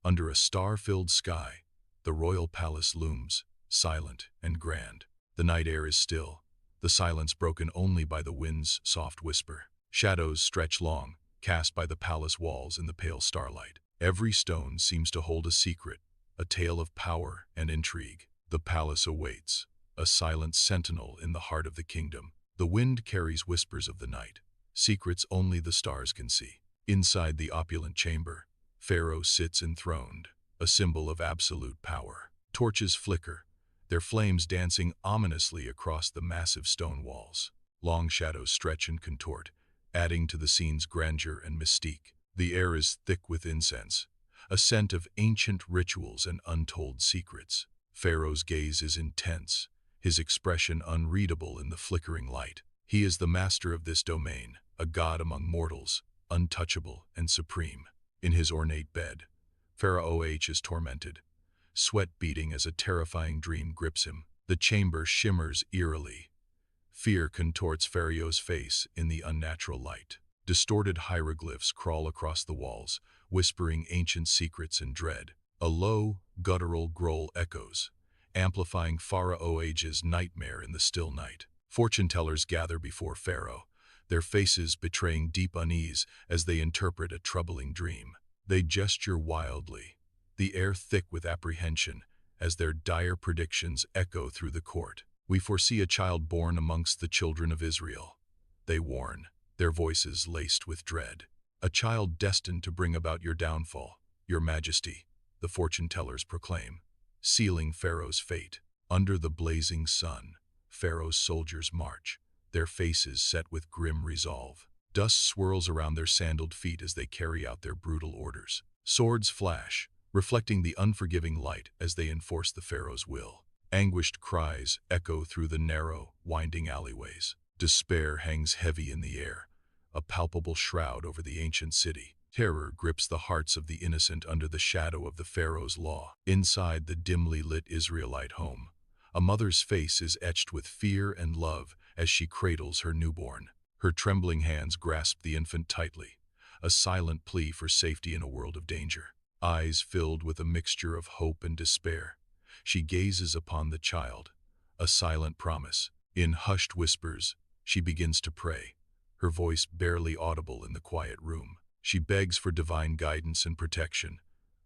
Under a star-filled sky, the royal palace looms, silent and grand. The night air is still, the silence broken only by the wind's soft whisper. Shadows stretch long, cast by the palace walls in the pale starlight. Every stone seems to hold a secret, a tale of power and intrigue. The palace awaits, a silent sentinel in the heart of the kingdom. The wind carries whispers of the night, secrets only the stars can see. Inside the opulent chamber, Pharaoh sits enthroned, a symbol of absolute power. Torches flicker, their flames dancing ominously across the massive stone walls. Long shadows stretch and contort, adding to the scene's grandeur and mystique. The air is thick with incense, a scent of ancient rituals and untold secrets. Pharaoh's gaze is intense, his expression unreadable in the flickering light. He is the master of this domain, a god among mortals, untouchable and supreme. In his ornate bed, Pharaoh is tormented, sweat beating as a terrifying dream grips him. The chamber shimmers eerily. Fear contorts Pharaoh's face in the unnatural light. Distorted hieroglyphs crawl across the walls, whispering ancient secrets and dread. A low, guttural growl echoes, amplifying Pharaoh's nightmare in the still night. Fortune-tellers gather before Pharaoh, their faces betraying deep unease as they interpret a troubling dream. They gesture wildly, the air thick with apprehension as their dire predictions echo through the court. We foresee a child born amongst the children of Israel, they warn, their voices laced with dread. A child destined to bring about your downfall, your majesty, the fortune-tellers proclaim, sealing Pharaoh's fate. Under the blazing sun, Pharaoh's soldiers march, their faces set with grim resolve. Dust swirls around their sandaled feet as they carry out their brutal orders. Swords flash, reflecting the unforgiving light as they enforce the Pharaoh's will. Anguished cries echo through the narrow, winding alleyways. Despair hangs heavy in the air, a palpable shroud over the ancient city. Terror grips the hearts of the innocent under the shadow of the Pharaoh's law. Inside the dimly lit Israelite home, a mother's face is etched with fear and love as she cradles her newborn. Her trembling hands grasp the infant tightly, a silent plea for safety in a world of danger. Eyes filled with a mixture of hope and despair, she gazes upon the child, a silent promise. In hushed whispers, she begins to pray, her voice barely audible in the quiet room. She begs for divine guidance and protection,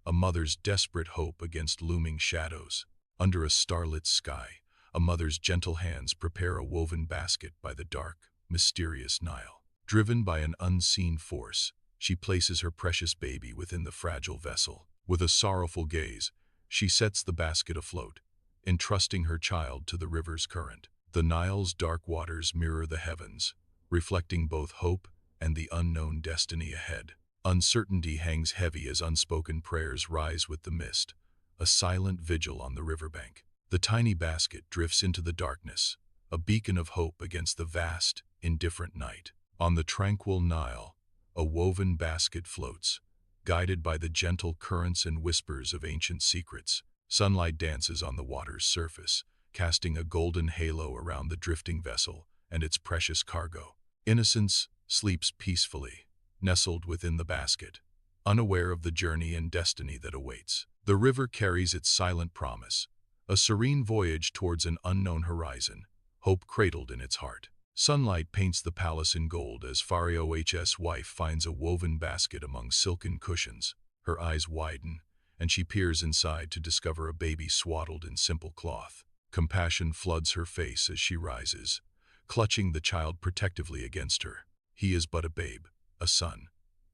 a mother's desperate hope against looming shadows. Under a starlit sky, a mother's gentle hands prepare a woven basket by the dark, mysterious Nile. Driven by an unseen force, she places her precious baby within the fragile vessel. With a sorrowful gaze, she sets the basket afloat, entrusting her child to the river's current. The Nile's dark waters mirror the heavens, reflecting both hope and the unknown destiny ahead. Uncertainty hangs heavy as unspoken prayers rise with the mist, a silent vigil on the riverbank. The tiny basket drifts into the darkness, a beacon of hope against the vast, indifferent night. On the tranquil Nile, a woven basket floats, guided by the gentle currents and whispers of ancient secrets. Sunlight dances on the water's surface, casting a golden halo around the drifting vessel and its precious cargo. Innocence sleeps peacefully, nestled within the basket, unaware of the journey and destiny that awaits. The river carries its silent promise, a serene voyage towards an unknown horizon, hope cradled in its heart. Sunlight paints the palace in gold as Pharaoh's wife finds a woven basket among silken cushions. Her eyes widen, and she peers inside to discover a baby swaddled in simple cloth. Compassion floods her face as she rises, clutching the child protectively against her. He is but a babe, a son.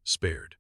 Spared.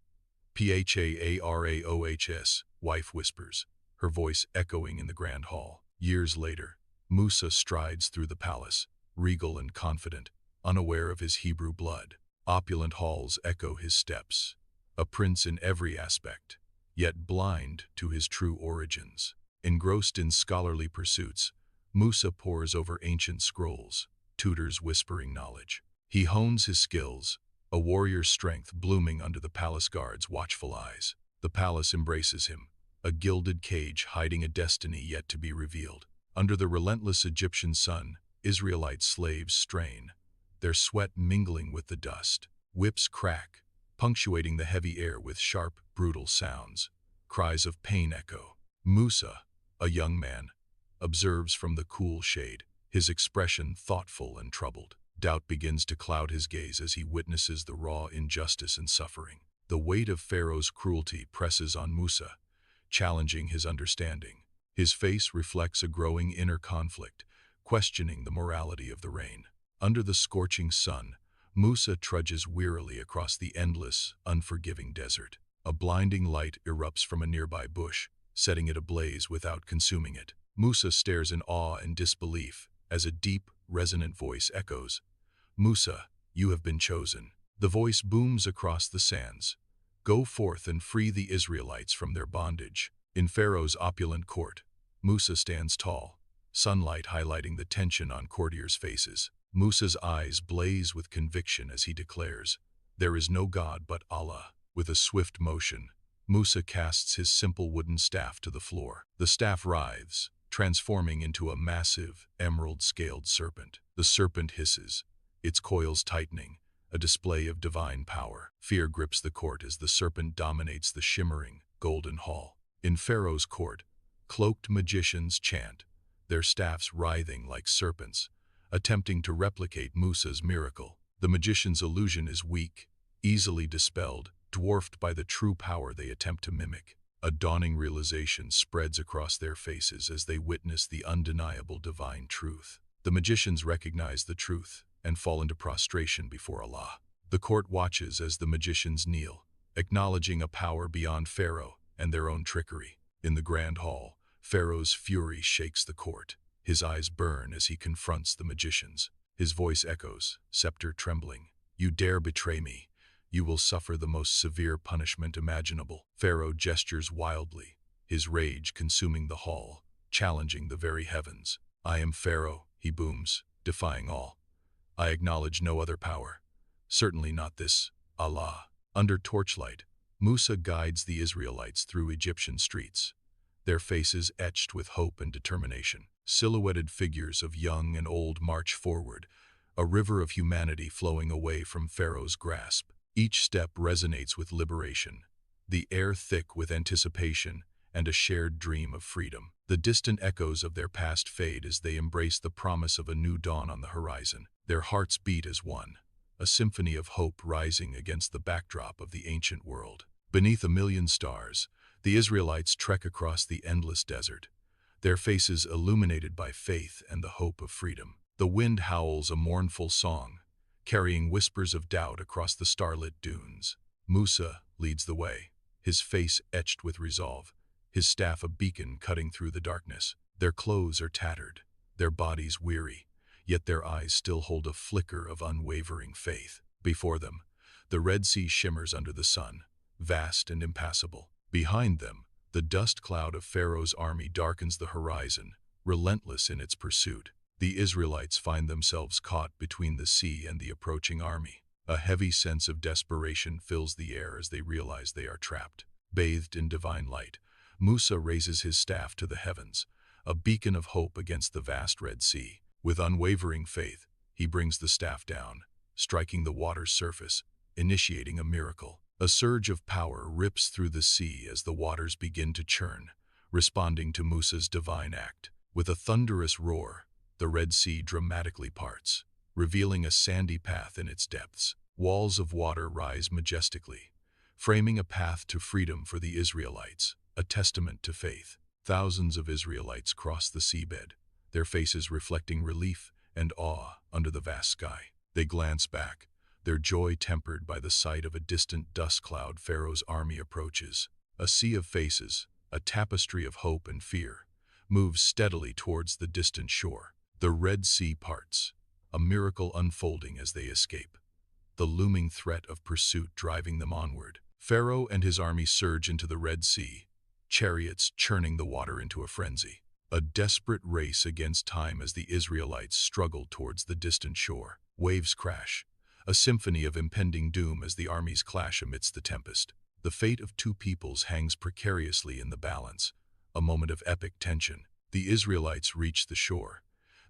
Pharaoh's wife whispers, her voice echoing in the grand hall. Years later, Musa strides through the palace, regal and confident, unaware of his Hebrew blood. Opulent halls echo his steps, a prince in every aspect, yet blind to his true origins. Engrossed in scholarly pursuits, Musa pores over ancient scrolls, tutors whispering knowledge. He hones his skills, a warrior's strength blooming under the palace guard's watchful eyes. The palace embraces him, a gilded cage hiding a destiny yet to be revealed. Under the relentless Egyptian sun, Israelite slaves strain, their sweat mingling with the dust. Whips crack, punctuating the heavy air with sharp, brutal sounds. cries of pain echo. Musa, a young man, observes from the cool shade, his expression thoughtful and troubled. Doubt begins to cloud his gaze as he witnesses the raw injustice and suffering. The weight of Pharaoh's cruelty presses on Musa, challenging his understanding. His face reflects a growing inner conflict, questioning the morality of the reign. Under the scorching sun, Musa trudges wearily across the endless, unforgiving desert. A blinding light erupts from a nearby bush, setting it ablaze without consuming it. Musa stares in awe and disbelief as a deep, resonant voice echoes, "Musa, you have been chosen." The voice booms across the sands. "Go forth and free the Israelites from their bondage." In Pharaoh's opulent court, Musa stands tall, sunlight highlighting the tension on courtiers' faces. Musa's eyes blaze with conviction as he declares, "There is no God but Allah." With a swift motion, Musa casts his simple wooden staff to the floor. The staff writhes, transforming into a massive, emerald-scaled serpent. The serpent hisses, its coils tightening, a display of divine power. Fear grips the court as the serpent dominates the shimmering, golden hall. In Pharaoh's court, cloaked magicians chant, their staffs writhing like serpents, attempting to replicate Musa's miracle. The magician's illusion is weak, easily dispelled, dwarfed by the true power they attempt to mimic. A dawning realization spreads across their faces as they witness the undeniable divine truth. The magicians recognize the truth and fall into prostration before Allah. The court watches as the magicians kneel, acknowledging a power beyond Pharaoh and their own trickery. In the grand hall, Pharaoh's fury shakes the court. His eyes burn as he confronts the magicians. His voice echoes, scepter trembling, "You dare betray me. You will suffer the most severe punishment imaginable." Pharaoh gestures wildly, his rage consuming the hall, challenging the very heavens. "I am Pharaoh," he booms, defying all. "I acknowledge no other power. Certainly not this, Allah." Under torchlight, Musa guides the Israelites through Egyptian streets, their faces etched with hope and determination. Silhouetted figures of young and old march forward, a river of humanity flowing away from Pharaoh's grasp. Each step resonates with liberation, the air thick with anticipation and a shared dream of freedom. The distant echoes of their past fade as they embrace the promise of a new dawn on the horizon. Their hearts beat as one, a symphony of hope rising against the backdrop of the ancient world. Beneath a million stars, the Israelites trek across the endless desert, their faces illuminated by faith and the hope of freedom. The wind howls a mournful song, carrying whispers of doubt across the starlit dunes. Musa leads the way, his face etched with resolve, his staff a beacon cutting through the darkness. Their clothes are tattered, their bodies weary, yet their eyes still hold a flicker of unwavering faith. Before them, the Red Sea shimmers under the sun, vast and impassable. Behind them, the dust cloud of Pharaoh's army darkens the horizon, relentless in its pursuit. The Israelites find themselves caught between the sea and the approaching army. A heavy sense of desperation fills the air as they realize they are trapped. Bathed in divine light, Musa raises his staff to the heavens, a beacon of hope against the vast Red Sea. With unwavering faith, he brings the staff down, striking the water's surface, initiating a miracle. A surge of power rips through the sea as the waters begin to churn, responding to Musa's divine act. With a thunderous roar, the Red Sea dramatically parts, revealing a sandy path in its depths. Walls of water rise majestically, framing a path to freedom for the Israelites, a testament to faith. Thousands of Israelites cross the seabed, their faces reflecting relief and awe under the vast sky. They glance back, their joy tempered by the sight of a distant dust cloud Pharaoh's army approaches. A sea of faces, a tapestry of hope and fear, moves steadily towards the distant shore. The Red Sea parts, a miracle unfolding as they escape, the looming threat of pursuit driving them onward. Pharaoh and his army surge into the Red Sea, chariots churning the water into a frenzy. A desperate race against time as the Israelites struggle towards the distant shore. Waves crash, a symphony of impending doom as the armies clash amidst the tempest. The fate of two peoples hangs precariously in the balance, a moment of epic tension. The Israelites reach the shore,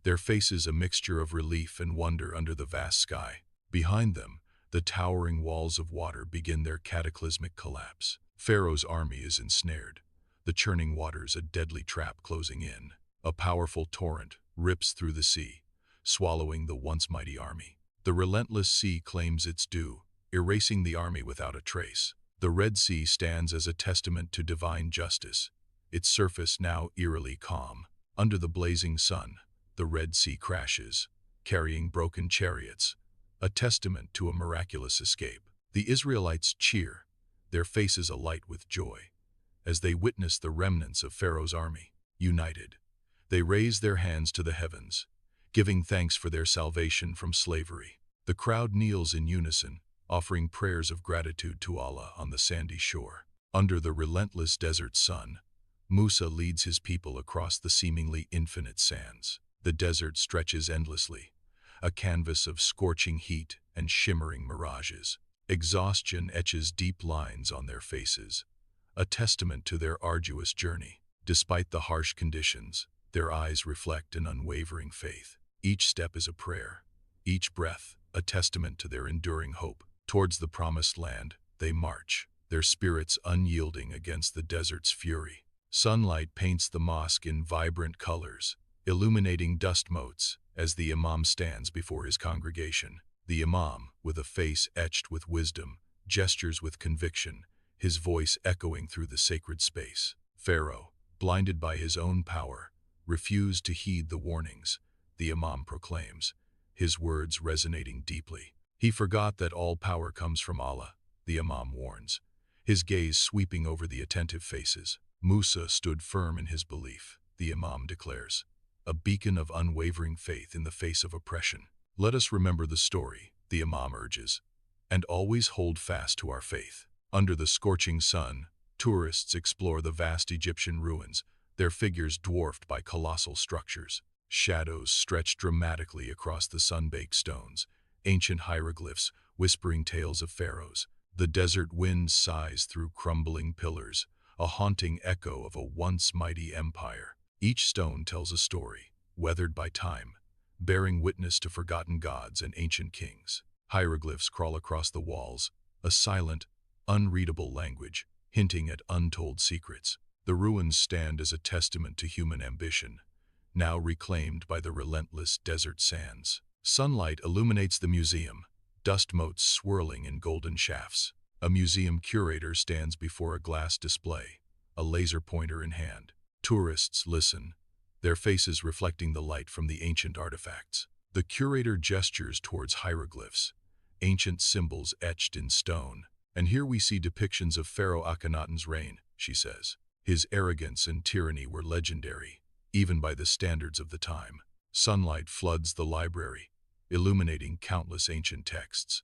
their faces a mixture of relief and wonder under the vast sky. Behind them, the towering walls of water begin their cataclysmic collapse. Pharaoh's army is ensnared, the churning waters a deadly trap closing in. A powerful torrent rips through the sea, swallowing the once mighty army. The relentless sea claims its due, erasing the army without a trace. The Red Sea stands as a testament to divine justice, its surface now eerily calm. Under the blazing sun, the Red Sea crashes, carrying broken chariots, a testament to a miraculous escape. The Israelites cheer, their faces alight with joy, as they witness the remnants of Pharaoh's army. United, they raise their hands to the heavens, giving thanks for their salvation from slavery. The crowd kneels in unison, offering prayers of gratitude to Allah on the sandy shore. Under the relentless desert sun, Musa leads his people across the seemingly infinite sands. The desert stretches endlessly, a canvas of scorching heat and shimmering mirages. Exhaustion etches deep lines on their faces, a testament to their arduous journey. Despite the harsh conditions, their eyes reflect an unwavering faith. Each step is a prayer, each breath a testament to their enduring hope. Towards the promised land, they march, their spirits unyielding against the desert's fury. Sunlight paints the mosque in vibrant colors, illuminating dust motes as the imam stands before his congregation. The imam, with a face etched with wisdom, gestures with conviction, his voice echoing through the sacred space. Pharaoh, blinded by his own power, refused to heed the warnings the imam proclaims, his words resonating deeply. He forgot that all power comes from Allah, the imam warns, his gaze sweeping over the attentive faces. Musa stood firm in his belief, the imam declares, a beacon of unwavering faith in the face of oppression. Let us remember the story, the imam urges, and always hold fast to our faith. Under the scorching sun, tourists explore the vast Egyptian ruins, their figures dwarfed by colossal structures. Shadows stretch dramatically across the sun-baked stones, ancient hieroglyphs whispering tales of pharaohs. The desert wind sighs through crumbling pillars, a haunting echo of a once mighty empire. Each stone tells a story, weathered by time, bearing witness to forgotten gods and ancient kings. Hieroglyphs crawl across the walls, a silent, unreadable language, hinting at untold secrets. The ruins stand as a testament to human ambition, now reclaimed by the relentless desert sands. Sunlight illuminates the museum, dust motes swirling in golden shafts. A museum curator stands before a glass display, a laser pointer in hand. Tourists listen, their faces reflecting the light from the ancient artifacts. The curator gestures towards hieroglyphs, ancient symbols etched in stone. And here we see depictions of Pharaoh Akhenaten's reign, she says. His arrogance and tyranny were legendary, even by the standards of the time. Sunlight floods the library, illuminating countless ancient texts.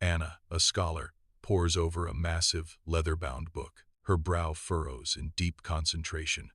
Anna, a scholar, pores over a massive, leather-bound book, her brow furrows in deep concentration,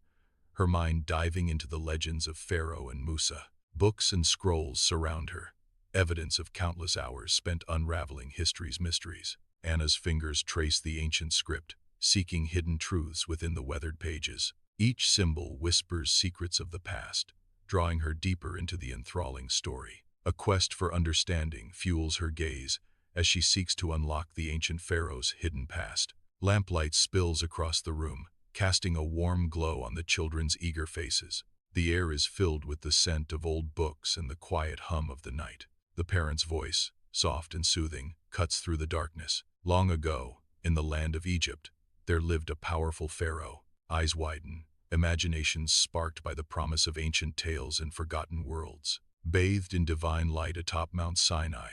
her mind diving into the legends of Pharaoh and Musa. Books and scrolls surround her, evidence of countless hours spent unraveling history's mysteries. Anna's fingers trace the ancient script, seeking hidden truths within the weathered pages. Each symbol whispers secrets of the past, drawing her deeper into the enthralling story. A quest for understanding fuels her gaze as she seeks to unlock the ancient pharaoh's hidden past. Lamplight spills across the room, casting a warm glow on the children's eager faces. The air is filled with the scent of old books and the quiet hum of the night. The parent's voice, soft and soothing, cuts through the darkness. Long ago, in the land of Egypt, there lived a powerful pharaoh. Eyes widen, imaginations sparked by the promise of ancient tales and forgotten worlds. Bathed in divine light atop Mount Sinai,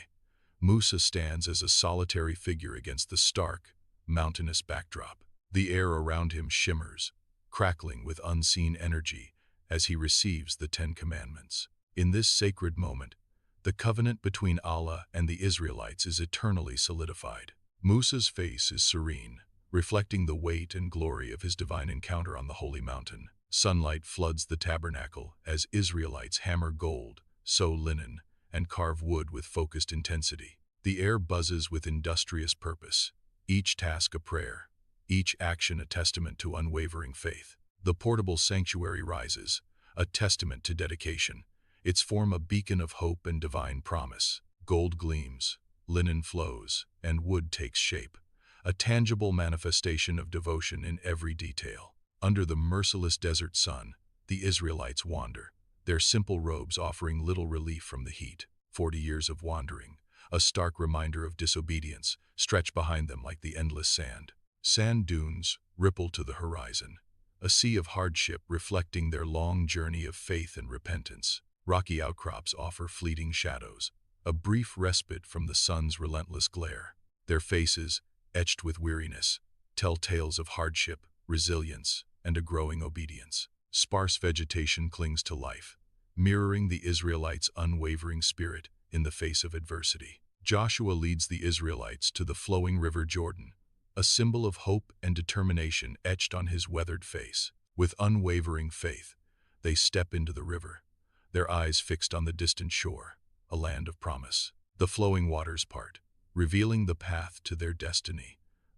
Musa stands as a solitary figure against the stark, mountainous backdrop. The air around him shimmers, crackling with unseen energy as he receives the Ten Commandments. In this sacred moment, the covenant between Allah and the Israelites is eternally solidified. Musa's face is serene, reflecting the weight and glory of his divine encounter on the holy mountain. Sunlight floods the tabernacle as Israelites hammer gold, sew linen, and carve wood with focused intensity. The air buzzes with industrious purpose, each task a prayer, each action a testament to unwavering faith. The portable sanctuary rises, a testament to dedication, its form a beacon of hope and divine promise. Gold gleams, linen flows, and wood takes shape, a tangible manifestation of devotion in every detail. Under the merciless desert sun, the Israelites wander, their simple robes offering little relief from the heat. 40 years of wandering, a stark reminder of disobedience, stretch behind them like the endless sand. Sand dunes ripple to the horizon, a sea of hardship reflecting their long journey of faith and repentance. Rocky outcrops offer fleeting shadows, a brief respite from the sun's relentless glare. Their faces, etched with weariness, tell tales of hardship, resilience, and a growing obedience. Sparse vegetation clings to life, mirroring the Israelites' unwavering spirit in the face of adversity. Joshua leads the Israelites to the flowing river Jordan, a symbol of hope and determination etched on his weathered face. With unwavering faith, they step into the river, their eyes fixed on the distant shore, a land of promise. The flowing waters part, revealing the path to their destiny,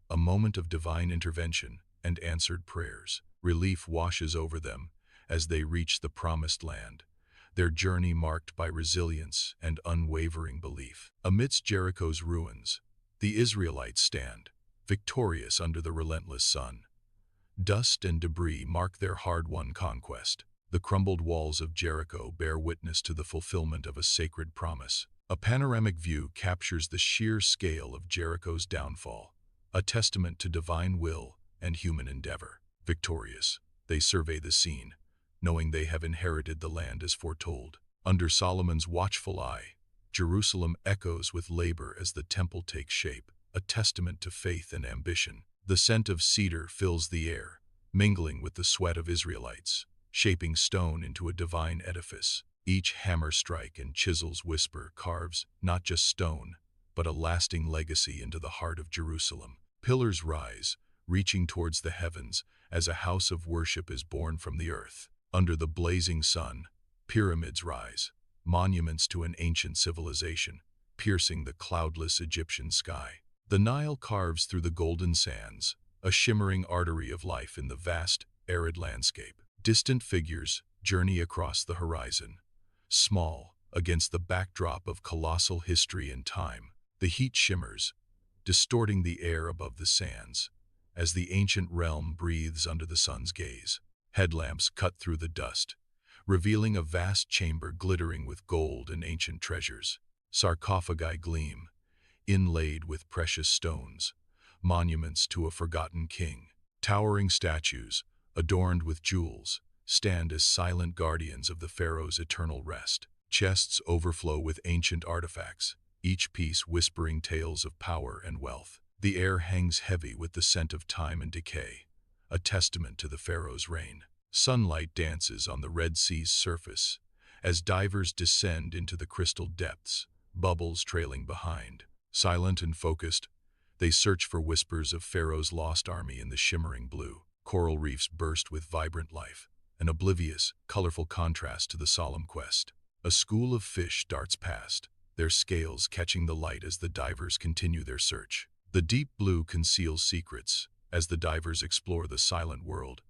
a moment of divine intervention and answered prayers. Relief washes over them as they reach the promised land, their journey marked by resilience and unwavering belief. Amidst Jericho's ruins, the Israelites stand, victorious under the relentless sun. Dust and debris mark their hard-won conquest. The crumbled walls of Jericho bear witness to the fulfillment of a sacred promise. A panoramic view captures the sheer scale of Jericho's downfall, a testament to divine will and human endeavor. Victorious, they survey the scene, knowing they have inherited the land as foretold. Under Solomon's watchful eye, Jerusalem echoes with labor as the temple takes shape, a testament to faith and ambition. The scent of cedar fills the air, mingling with the sweat of Israelites, shaping stone into a divine edifice. Each hammer strike and chisel's whisper carves not just stone, but a lasting legacy into the heart of Jerusalem. Pillars rise, reaching towards the heavens as a house of worship is born from the earth. Under the blazing sun, pyramids rise, monuments to an ancient civilization, piercing the cloudless Egyptian sky. The Nile carves through the golden sands, a shimmering artery of life in the vast, arid landscape. Distant figures journey across the horizon, small against the backdrop of colossal history and time. The heat shimmers, distorting the air above the sands, as the ancient realm breathes under the sun's gaze. Headlamps cut through the dust, revealing a vast chamber glittering with gold and ancient treasures. Sarcophagi gleam, inlaid with precious stones, monuments to a forgotten king. Towering statues, adorned with jewels, stand as silent guardians of the Pharaoh's eternal rest. Chests overflow with ancient artifacts, each piece whispering tales of power and wealth. The air hangs heavy with the scent of time and decay, a testament to the Pharaoh's reign. Sunlight dances on the Red Sea's surface as divers descend into the crystal depths, bubbles trailing behind. Silent and focused, they search for whispers of Pharaoh's lost army in the shimmering blue. Coral reefs burst with vibrant life, an oblivious, colorful contrast to the solemn quest. A school of fish darts past, their scales catching the light as the divers continue their search. The deep blue conceals secrets as the divers explore the silent world,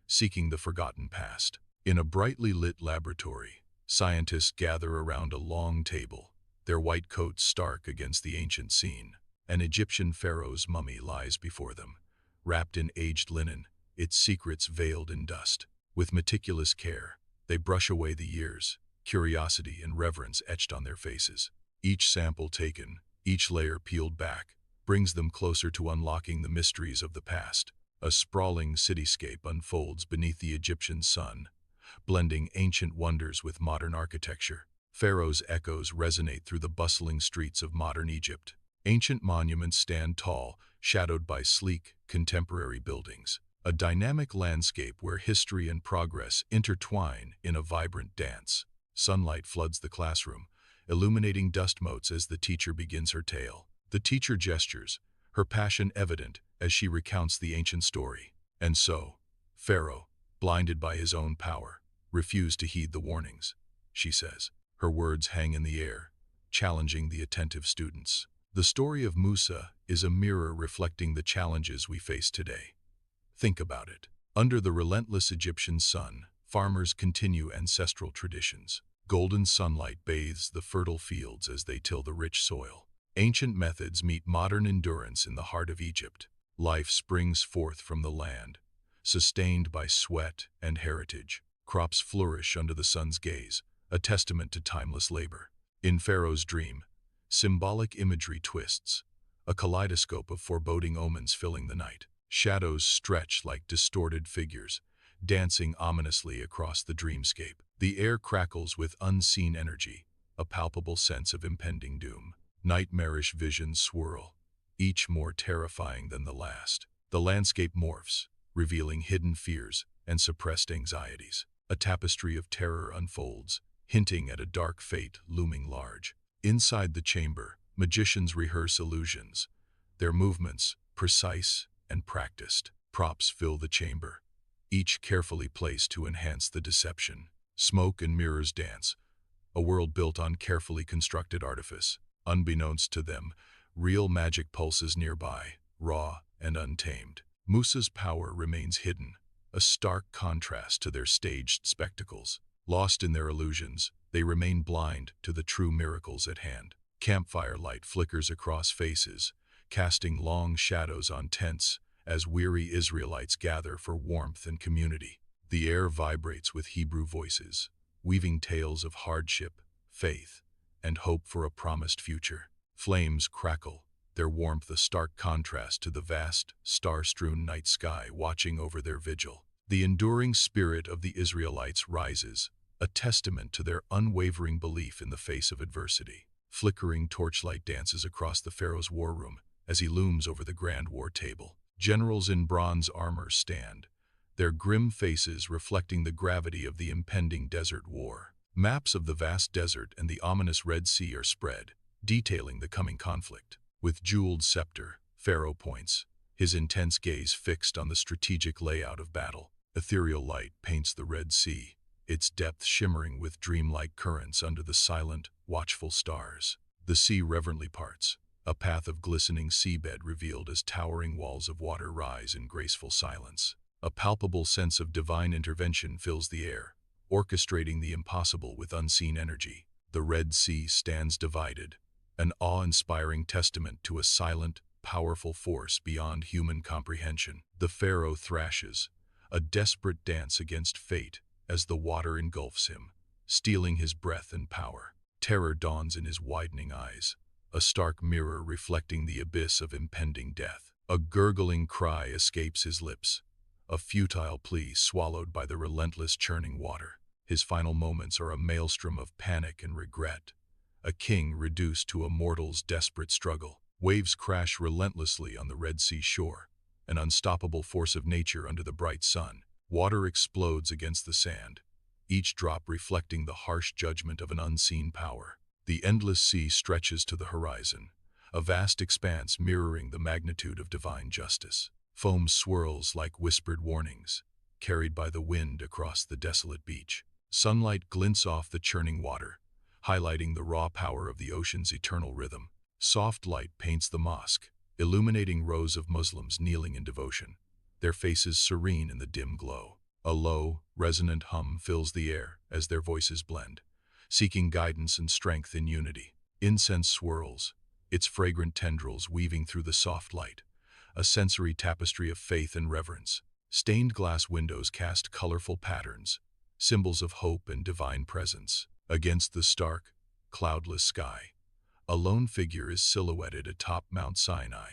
seeking the forgotten past. In a brightly lit laboratory, scientists gather around a long table, their white coats stark against the ancient scene. An Egyptian pharaoh's mummy lies before them, wrapped in aged linen, its secrets veiled in dust. With meticulous care, they brush away the years, curiosity and reverence etched on their faces. Each sample taken, each layer peeled back, brings them closer to unlocking the mysteries of the past. A sprawling cityscape unfolds beneath the Egyptian sun, blending ancient wonders with modern architecture. Pharaoh's echoes resonate through the bustling streets of modern Egypt. Ancient monuments stand tall, shadowed by sleek, contemporary buildings. A dynamic landscape where history and progress intertwine in a vibrant dance. Sunlight floods the classroom, illuminating dust motes as the teacher begins her tale. The teacher gestures, her passion evident as she recounts the ancient story. And so, Pharaoh, blinded by his own power, refused to heed the warnings, she says. Her words hang in the air, challenging the attentive students. The story of Musa is a mirror reflecting the challenges we face today. Think about it. Under the relentless Egyptian sun, farmers continue ancestral traditions. Golden sunlight bathes the fertile fields as they till the rich soil. Ancient methods meet modern endurance in the heart of Egypt. Life springs forth from the land, sustained by sweat and heritage. Crops flourish under the sun's gaze, a testament to timeless labor. In Pharaoh's dream, symbolic imagery twists, a kaleidoscope of foreboding omens filling the night. Shadows stretch like distorted figures, dancing ominously across the dreamscape. The air crackles with unseen energy, a palpable sense of impending doom. Nightmarish visions swirl, each more terrifying than the last. The landscape morphs, revealing hidden fears and suppressed anxieties. A tapestry of terror unfolds, hinting at a dark fate looming large. Inside the chamber, magicians rehearse illusions, their movements precise and practiced. Props fill the chamber, each carefully placed to enhance the deception. Smoke and mirrors dance, a world built on carefully constructed artifice. Unbeknownst to them, real magic pulses nearby, raw and untamed. Musa's power remains hidden, a stark contrast to their staged spectacles. Lost in their illusions, they remain blind to the true miracles at hand. Campfire light flickers across faces, casting long shadows on tents as weary Israelites gather for warmth and community. The air vibrates with Hebrew voices, weaving tales of hardship, faith, and hope for a promised future. Flames crackle, their warmth a stark contrast to the vast, star-strewn night sky watching over their vigil. The enduring spirit of the Israelites rises, a testament to their unwavering belief in the face of adversity. Flickering torchlight dances across the Pharaoh's war room as he looms over the grand war table. Generals in bronze armor stand, their grim faces reflecting the gravity of the impending desert war. Maps of the vast desert and the ominous Red Sea are spread, detailing the coming conflict. With jeweled scepter, Pharaoh points, his intense gaze fixed on the strategic layout of battle. Ethereal light paints the Red Sea, its depth shimmering with dreamlike currents under the silent, watchful stars. The sea reverently parts, a path of glistening seabed revealed as towering walls of water rise in graceful silence. A palpable sense of divine intervention fills the air, orchestrating the impossible with unseen energy. The Red Sea stands divided, an awe-inspiring testament to a silent, powerful force beyond human comprehension. The Pharaoh thrashes, a desperate dance against fate as the water engulfs him, stealing his breath and power. Terror dawns in his widening eyes, a stark mirror reflecting the abyss of impending death. A gurgling cry escapes his lips, a futile plea swallowed by the relentless churning water. His final moments are a maelstrom of panic and regret, a king reduced to a mortal's desperate struggle. Waves crash relentlessly on the Red Sea shore, an unstoppable force of nature under the bright sun. Water explodes against the sand, each drop reflecting the harsh judgment of an unseen power. The endless sea stretches to the horizon, a vast expanse mirroring the magnitude of divine justice. Foam swirls like whispered warnings, carried by the wind across the desolate beach. Sunlight glints off the churning water, highlighting the raw power of the ocean's eternal rhythm. Soft light paints the mosque, illuminating rows of Muslims kneeling in devotion, their faces serene in the dim glow. A low, resonant hum fills the air as their voices blend, seeking guidance and strength in unity. Incense swirls, its fragrant tendrils weaving through the soft light, a sensory tapestry of faith and reverence. Stained glass windows cast colorful patterns, symbols of hope and divine presence. Against the stark, cloudless sky, a lone figure is silhouetted atop Mount Sinai,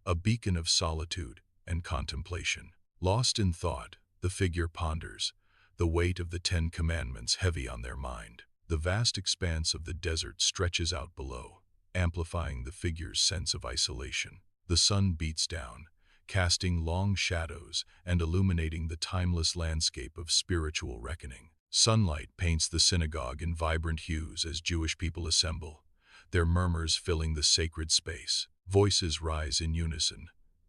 a beacon of solitude and contemplation. Lost in thought, the figure ponders, the weight of the 10 Commandments heavy on their mind. The vast expanse of the desert stretches out below, amplifying the figure's sense of isolation. The sun beats down, casting long shadows and illuminating the timeless landscape of spiritual reckoning. Sunlight paints the synagogue in vibrant hues as Jewish people assemble, their murmurs filling the sacred space. Voices rise in unison,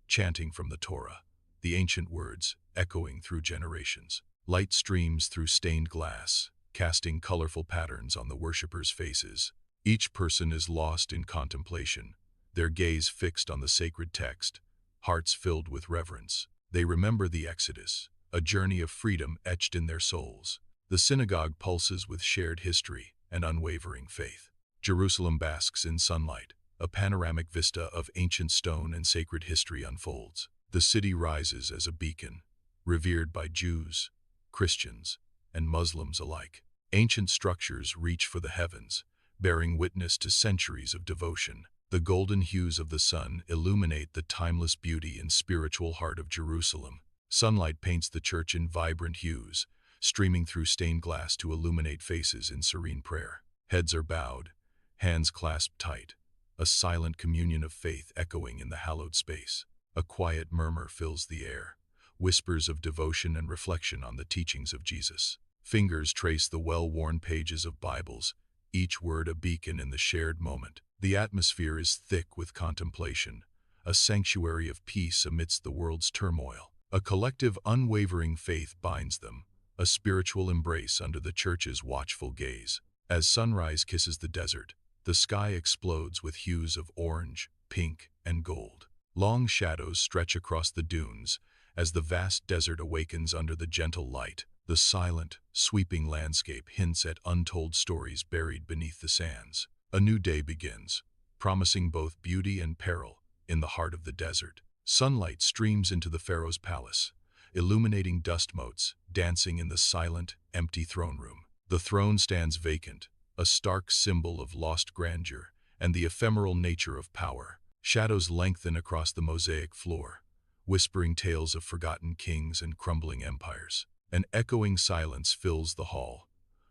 chanting from the Torah, the ancient words echoing through generations. Light streams through stained glass, casting colorful patterns on the worshippers' faces. Each person is lost in contemplation, their gaze fixed on the sacred text, hearts filled with reverence. They remember the Exodus, a journey of freedom etched in their souls. The synagogue pulses with shared history and unwavering faith. Jerusalem basks in sunlight, a panoramic vista of ancient stone and sacred history unfolds. The city rises as a beacon, revered by Jews, Christians, and Muslims alike. Ancient structures reach for the heavens, bearing witness to centuries of devotion. The golden hues of the sun illuminate the timeless beauty and spiritual heart of Jerusalem. Sunlight paints the church in vibrant hues, streaming through stained glass to illuminate faces in serene prayer. Heads are bowed, hands clasped tight, a silent communion of faith echoing in the hallowed space. A quiet murmur fills the air, whispers of devotion and reflection on the teachings of Jesus. Fingers trace the well-worn pages of Bibles, each word a beacon in the shared moment. The atmosphere is thick with contemplation, a sanctuary of peace amidst the world's turmoil. A collective, unwavering faith binds them, a spiritual embrace under the church's watchful gaze. As sunrise kisses the desert, the sky explodes with hues of orange, pink, and gold. Long shadows stretch across the dunes as the vast desert awakens under the gentle light. The silent, sweeping landscape hints at untold stories buried beneath the sands. A new day begins, promising both beauty and peril in the heart of the desert. Sunlight streams into the Pharaoh's palace, illuminating dust motes dancing in the silent, empty throne room. The throne stands vacant, a stark symbol of lost grandeur and the ephemeral nature of power. Shadows lengthen across the mosaic floor, whispering tales of forgotten kings and crumbling empires. An echoing silence fills the hall,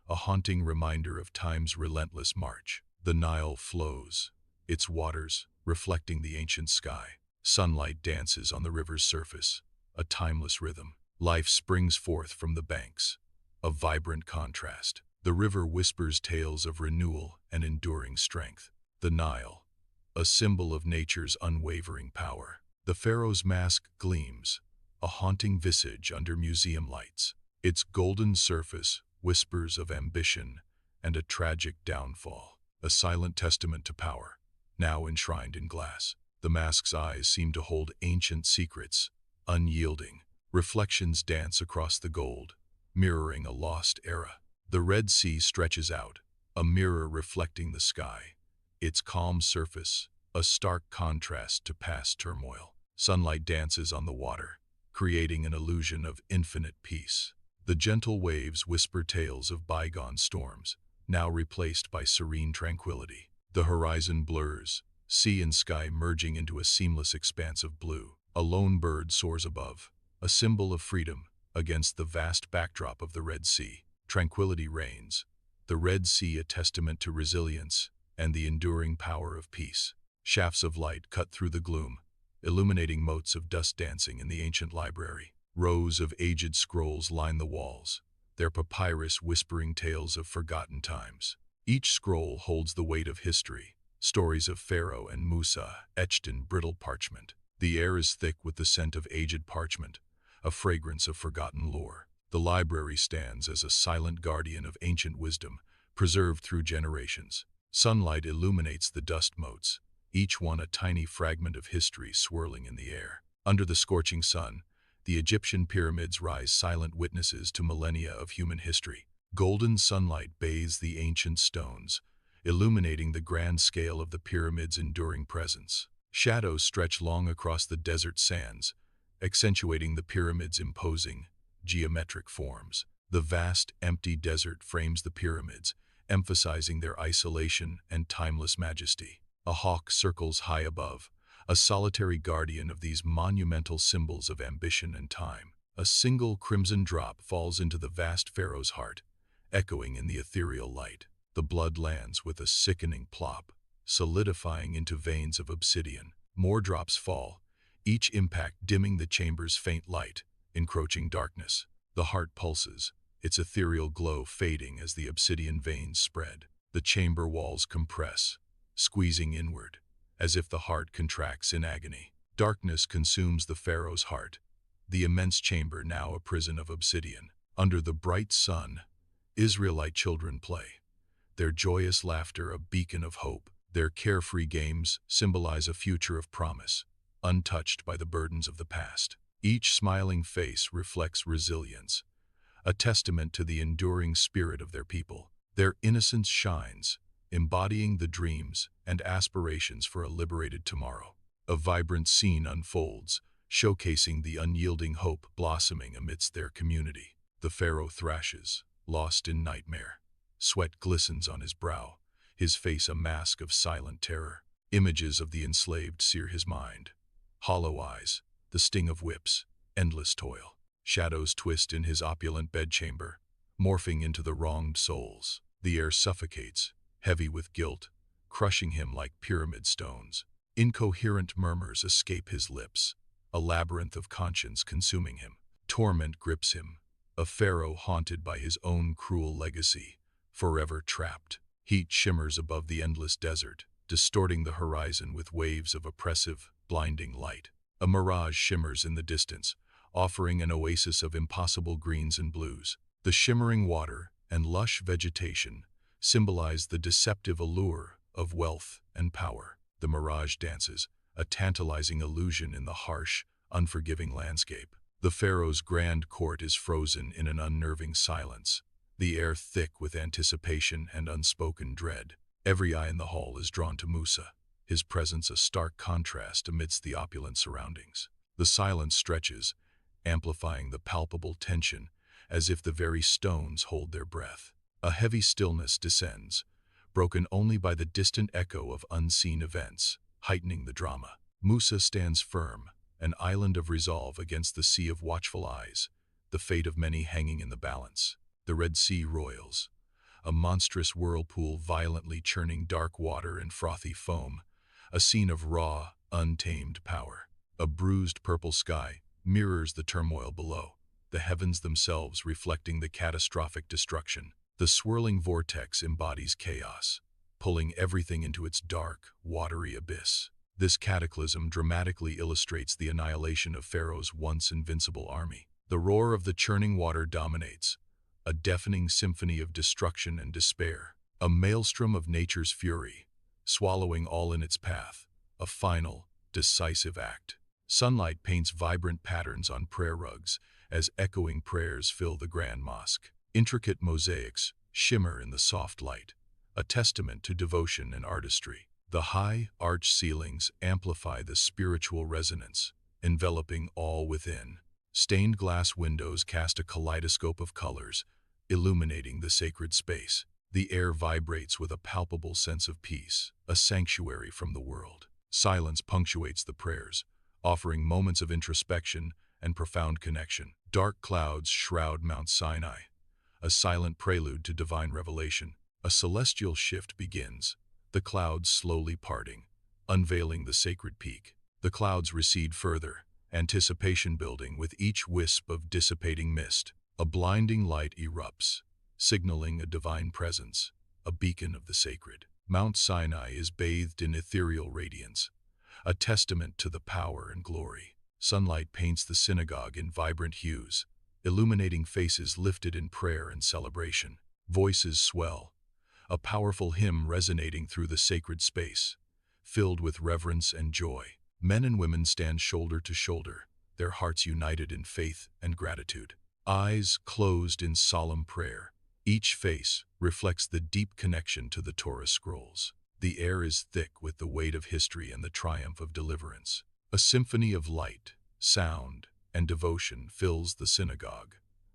a haunting reminder of time's relentless march. The Nile flows, its waters reflecting the ancient sky. Sunlight dances on the river's surface, a timeless rhythm. Life springs forth from the banks, a vibrant contrast. The river whispers tales of renewal and enduring strength. The Nile, a symbol of nature's unwavering power. The Pharaoh's mask gleams, a haunting visage under museum lights. Its golden surface whispers of ambition and a tragic downfall, a silent testament to power, now enshrined in glass. The mask's eyes seem to hold ancient secrets, unyielding. Reflections dance across the gold, mirroring a lost era. The Red Sea stretches out, a mirror reflecting the sky, its calm surface a stark contrast to past turmoil. Sunlight dances on the water, creating an illusion of infinite peace. The gentle waves whisper tales of bygone storms, now replaced by serene tranquility. The horizon blurs, sea and sky merging into a seamless expanse of blue. A lone bird soars above, a symbol of freedom against the vast backdrop of the Red Sea. Tranquility reigns, the Red Sea a testament to resilience and the enduring power of peace. Shafts of light cut through the gloom, illuminating motes of dust dancing in the ancient library. Rows of aged scrolls line the walls, their papyrus whispering tales of forgotten times. Each scroll holds the weight of history, stories of Pharaoh and Musa etched in brittle parchment. The air is thick with the scent of aged parchment, a fragrance of forgotten lore. The library stands as a silent guardian of ancient wisdom, preserved through generations. Sunlight illuminates the dust motes, each one a tiny fragment of history swirling in the air. Under the scorching sun, the Egyptian pyramids rise silent witnesses to millennia of human history. Golden sunlight bathes the ancient stones, illuminating the grand scale of the pyramid's enduring presence. Shadows stretch long across the desert sands, accentuating the pyramid's imposing, geometric forms. The vast, empty desert frames the pyramids, emphasizing their isolation and timeless majesty. A hawk circles high above, a solitary guardian of these monumental symbols of ambition and time. A single crimson drop falls into the vast Pharaoh's heart, echoing in the ethereal light. The blood lands with a sickening plop, solidifying into veins of obsidian. More drops fall, each impact dimming the chamber's faint light, encroaching darkness. The heart pulses, its ethereal glow fading as the obsidian veins spread. The chamber walls compress, squeezing inward, as if the heart contracts in agony. Darkness consumes the Pharaoh's heart, the immense chamber now a prison of obsidian. Under the bright sun, Israelite children play, their joyous laughter a beacon of hope. Their carefree games symbolize a future of promise, untouched by the burdens of the past. Each smiling face reflects resilience, a testament to the enduring spirit of their people. Their innocence shines, embodying the dreams and aspirations for a liberated tomorrow. A vibrant scene unfolds, showcasing the unyielding hope blossoming amidst their community. The pharaoh thrashes, lost in nightmare. Sweat glistens on his brow, his face a mask of silent terror. Images of the enslaved sear his mind. Hollow eyes, the sting of whips, endless toil. Shadows twist in his opulent bedchamber, morphing into the wronged souls. The air suffocates, heavy with guilt, crushing him like pyramid stones. Incoherent murmurs escape his lips, a labyrinth of conscience consuming him. Torment grips him, a pharaoh haunted by his own cruel legacy, forever trapped. Heat shimmers above the endless desert, distorting the horizon with waves of oppressive, blinding light. A mirage shimmers in the distance, offering an oasis of impossible greens and blues. The shimmering water and lush vegetation symbolize the deceptive allure of wealth and power. The mirage dances, a tantalizing illusion in the harsh, unforgiving landscape. The pharaoh's grand court is frozen in an unnerving silence, the air thick with anticipation and unspoken dread. Every eye in the hall is drawn to Musa, his presence a stark contrast amidst the opulent surroundings. The silence stretches, amplifying the palpable tension, as if the very stones hold their breath. A heavy stillness descends, broken only by the distant echo of unseen events, heightening the drama. Musa stands firm, an island of resolve against the sea of watchful eyes, the fate of many hanging in the balance. The Red Sea roils, a monstrous whirlpool violently churning dark water and frothy foam, a scene of raw, untamed power. A bruised purple sky mirrors the turmoil below, the heavens themselves reflecting the catastrophic destruction. The swirling vortex embodies chaos, pulling everything into its dark, watery abyss. This cataclysm dramatically illustrates the annihilation of Pharaoh's once invincible army. The roar of the churning water dominates, a deafening symphony of destruction and despair, a maelstrom of nature's fury, swallowing all in its path, a final, decisive act. Sunlight paints vibrant patterns on prayer rugs as echoing prayers fill the grand mosque. Intricate mosaics shimmer in the soft light, a testament to devotion and artistry. The high, arched ceilings amplify the spiritual resonance, enveloping all within. Stained glass windows cast a kaleidoscope of colors, illuminating the sacred space. The air vibrates with a palpable sense of peace, a sanctuary from the world. Silence punctuates the prayers, offering moments of introspection and profound connection. Dark clouds shroud Mount Sinai, a silent prelude to divine revelation. A celestial shift begins, the clouds slowly parting, unveiling the sacred peak. The clouds recede further, anticipation building with each wisp of dissipating mist. A blinding light erupts, signaling a divine presence, a beacon of the sacred. Mount Sinai is bathed in ethereal radiance, a testament to the power and glory. Sunlight paints the synagogue in vibrant hues, illuminating faces lifted in prayer and celebration. Voices swell, a powerful hymn resonating through the sacred space, filled with reverence and joy. Men and women stand shoulder to shoulder, their hearts united in faith and gratitude. Eyes closed in solemn prayer, each face reflects the deep connection to the Torah scrolls. The air is thick with the weight of history and the triumph of deliverance. A symphony of light, sound, and devotion fills the synagogue,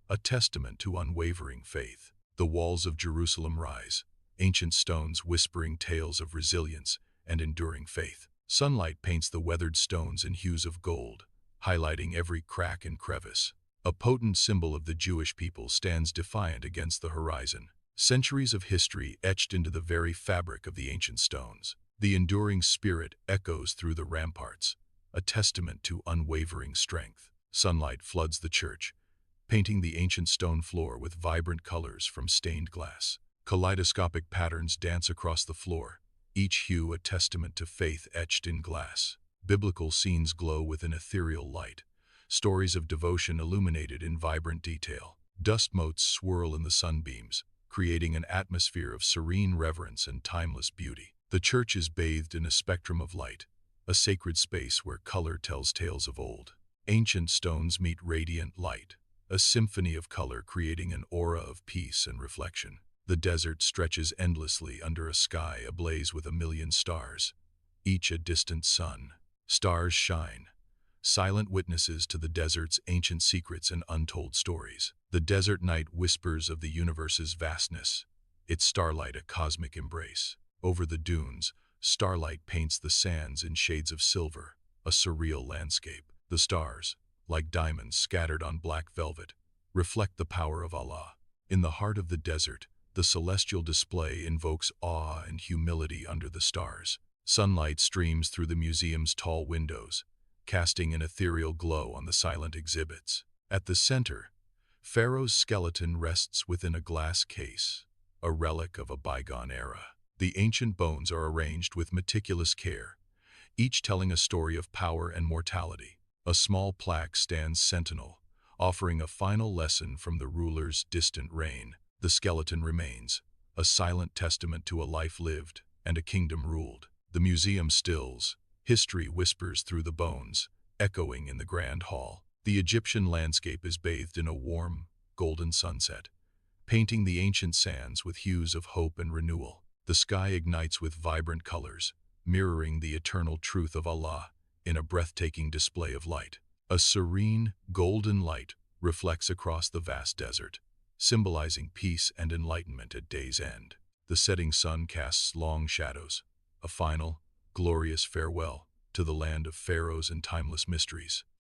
a testament to unwavering faith. The walls of Jerusalem rise, ancient stones whispering tales of resilience and enduring faith. Sunlight paints the weathered stones in hues of gold, highlighting every crack and crevice. A potent symbol of the Jewish people stands defiant against the horizon, centuries of history etched into the very fabric of the ancient stones. The enduring spirit echoes through the ramparts, a testament to unwavering strength. Sunlight floods the church, painting the ancient stone floor with vibrant colors from stained glass. Kaleidoscopic patterns dance across the floor, each hue a testament to faith etched in glass. Biblical scenes glow with an ethereal light, stories of devotion illuminated in vibrant detail. Dust motes swirl in the sunbeams, creating an atmosphere of serene reverence and timeless beauty. The church is bathed in a spectrum of light, a sacred space where color tells tales of old. Ancient stones meet radiant light, a symphony of color creating an aura of peace and reflection. The desert stretches endlessly under a sky ablaze with a million stars, each a distant sun. Stars shine, silent witnesses to the desert's ancient secrets and untold stories. The desert night whispers of the universe's vastness, its starlight a cosmic embrace. Over the dunes, starlight paints the sands in shades of silver, a surreal landscape. The stars, like diamonds scattered on black velvet, reflect the power of Allah. In the heart of the desert, the celestial display invokes awe and humility under the stars. Sunlight streams through the museum's tall windows, casting an ethereal glow on the silent exhibits. At the center, Pharaoh's skeleton rests within a glass case, a relic of a bygone era. The ancient bones are arranged with meticulous care, each telling a story of power and mortality. A small plaque stands sentinel, offering a final lesson from the ruler's distant reign. The skeleton remains, a silent testament to a life lived and a kingdom ruled. The museum stills, history whispers through the bones, echoing in the grand hall. The Egyptian landscape is bathed in a warm, golden sunset, painting the ancient sands with hues of hope and renewal. The sky ignites with vibrant colors, mirroring the eternal truth of Allah in a breathtaking display of light. A serene, golden light reflects across the vast desert, symbolizing peace and enlightenment at day's end. The setting sun casts long shadows, a final, glorious farewell to the land of pharaohs and timeless mysteries.